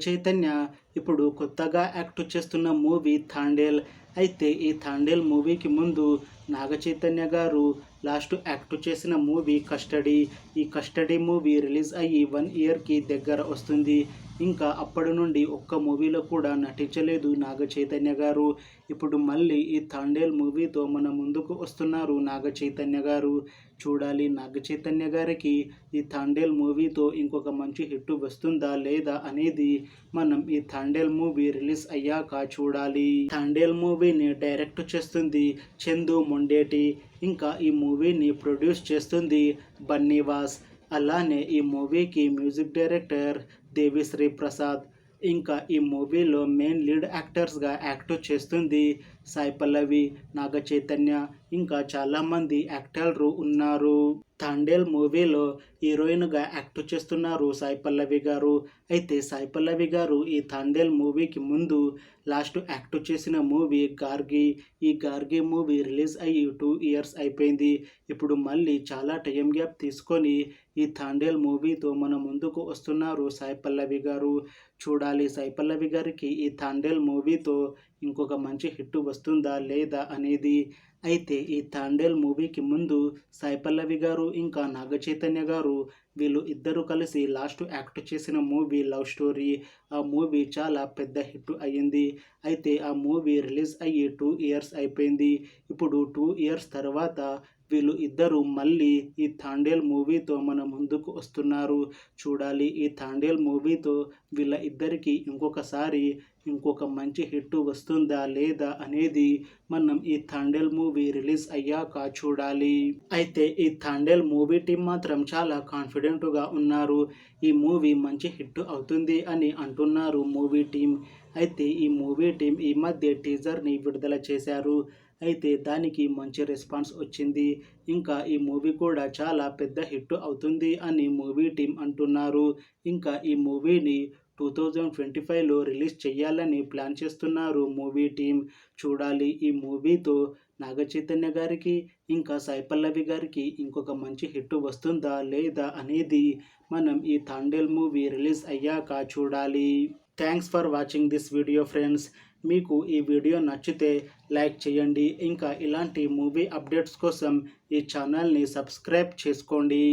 చైతన్య ఇప్పుడు కొత్తగా యాక్ట్ చేస్తున్న మూవీ థాండేల్. అయితే ఈ థాండేల్ మూవీకి ముందు నాగ చైతన్య గారు లాస్ట్ యాక్ట్ చేసిన మూవీ కస్టడీ. ఈ కస్టడీ మూవీ రిలీజ్ అయ్యి 1 ఇయర్కి దగ్గర వస్తుంది. ఇంకా అప్పటి నుండి ఒక్క మూవీలో కూడా నటించలేదు నాగ చైతన్య గారు. ఇప్పుడు మళ్ళీ ఈ థాండేల్ మూవీతో మన ముందుకు వస్తున్నారు నాగ చైతన్య గారు. చూడాలి నాగ చైతన్య గారికి ఈ థాండేల్ మూవీతో ఇంకొక మంచి హిట్ వస్తుందా లేదా అనేది మనం ఈ థాండేల్ మూవీ రిలీజ్ అయ్యాక చూడాలి. థాండేల్ మూవీని డైరెక్ట్ చేస్తుంది చందు మొండేటి. ఇంకా ఈ మూవీని ప్రొడ్యూస్ చేస్తుంది బన్నీవాస్. అలానే ఈ మూవీకి మ్యూజిక్ డైరెక్టర్ దేవిశ్రీ ప్రసాద్. ఇంకా ఈ మూవీలో మెయిన్ లీడ్ యాక్టర్స్గా యాక్ట్ చేస్తుంది సాయి పల్లవి, నాగ చైతన్య, ఇంకా చాలామంది యాక్టర్లు ఉన్నారు. థాండేల్ మూవీలో హీరోయిన్గా యాక్ట్ చేస్తున్నారు సాయి పల్లవి గారు. అయితే సాయి పల్లవి గారు ఈ థాండేల్ మూవీకి ముందు లాస్ట్ యాక్ట్ చేసిన మూవీ గార్గి. ఈ గార్గి మూవీ రిలీజ్ అయ్యి 2 ఇయర్స్ అయిపోయింది. ఇప్పుడు మళ్ళీ చాలా టైం గ్యాప్ తీసుకొని ఈ థాండేల్ మూవీతో మన ముందుకు వస్తున్నారు సాయి పల్లవి గారు. చూడాలి సాయి పల్లవి గారికి ఈ థాండేల్ మూవీతో ఇంకొక మంచి హిట్ వస్తుందా లేదా అనేది. అయితే ఈ థాండేల్ మూవీకి ముందు సాయి పల్లవి గారు ఇంకా నాగ చైతన్య గారు వీళ్ళు ఇద్దరు కలిసి లాస్ట్ యాక్ట్ చేసిన మూవీ లవ్ స్టోరీ. ఆ మూవీ చాలా పెద్ద హిట్ అయ్యింది. అయితే ఆ మూవీ రిలీజ్ అయ్యి 2 ఇయర్స్ అయిపోయింది. ఇప్పుడు 2 ఇయర్స్ తర్వాత వీళ్ళు ఇద్దరు మళ్ళీ ఈ థాండేల్ మూవీతో మన ముందుకు వస్తున్నారు. చూడాలి ఈ థాండేల్ మూవీతో వీళ్ళ ఇద్దరికి ఇంకొక మంచి హిట్ వస్తుందా లేదా అనేది మనం ఈ థాండేల్ మూవీ రిలీజ్ అయ్యాక చూడాలి. అయితే ఈ థాండేల్ మూవీ టీం మాత్రం చాలా కాన్ఫిడెంట్గా ఉన్నారు. ఈ మూవీ మంచి హిట్ అవుతుంది అని అంటున్నారు మూవీ టీం. అయితే ఈ మూవీ టీం ఈ మధ్య టీజర్ని విడుదల చేశారు. అయితే దానికి మంచి రెస్పాన్స్ వచ్చింది. ఇంకా ఈ మూవీ కూడా చాలా పెద్ద హిట్ అవుతుంది అని మూవీ టీం అంటున్నారు. ఇంకా ఈ మూవీని 2025లో రిలీజ్ చేయాలని ప్లాన్ చేస్తున్నారు మూవీ టీం. చూడాలి ఈ మూవీతో నాగ చైతన్య గారికి ఇంకా సాయి పల్లవి గారికి ఇంకొక మంచి హిట్ వస్తుందా లేదా అనేది మనం ఈ థాండేల్ మూవీ రిలీజ్ అయ్యాక చూడాలి. Thanks for watching this video friends. మీకు ఈ వీడియో నచ్చితే లైక్ చేయండి. ఇంకా ఇలాంటి మూవీ అప్డేట్స్ కోసం ఈ ఛానల్ని సబ్స్క్రైబ్ చేసుకోండి.